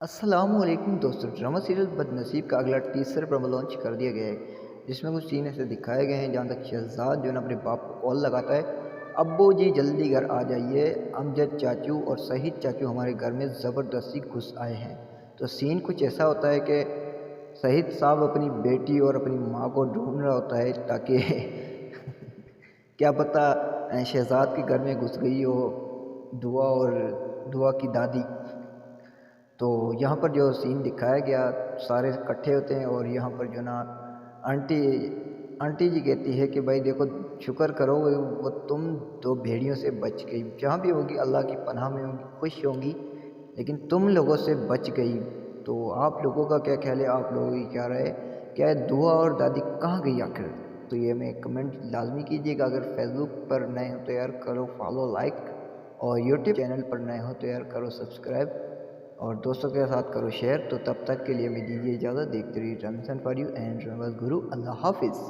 अस्सलाम वालेकुम दोस्तों। ड्रामा सीरियल बदनसीब का अगला टीजर प्रमो लॉन्च कर दिया गया है, जिसमें कुछ सीन ऐसे दिखाए गए हैं जहाँ तक शहजाद जो है ना अपने बाप को कॉल लगाता है, अब्बू जी जल्दी घर आ जाइए, अमजद चाचू और शहीद चाचू हमारे घर में ज़बरदस्ती घुस आए हैं। तो सीन कुछ ऐसा होता है कि शहीद साहब अपनी बेटी और अपनी माँ को ढूंढ रहा होता है ताकि क्या पता शहजाद के घर में घुस गई हो दुआ और दुआ की दादी। तो यहाँ पर जो सीन दिखाया गया, सारे इकट्ठे होते हैं और यहाँ पर जो ना आंटी आंटी जी कहती है कि भाई देखो, शुक्र करो वो तुम दो भेड़ियों से बच गई, जहाँ भी होगी अल्लाह की पनाह में होंगी, खुश होंगी, लेकिन तुम लोगों से बच गई। तो आप लोगों का क्या ख्याल है, आप लोगों की क्या राय है, क्या है दुआ और दादी कहाँ गई आखिर? तो ये हमें कमेंट लाजमी कीजिएगा। अगर फेसबुक पर नए हो तो यार करो फॉलो लाइक, और यूट्यूब चैनल पर नए हो तो यार करो सब्सक्राइब, और दोस्तों के साथ करो शेयर। तो तब तक के लिए हमें दीजिए इजाज़त। देखते रहिए ट्रांसमिशन फॉर यू एंड गुरु। अल्लाह हाफिज़।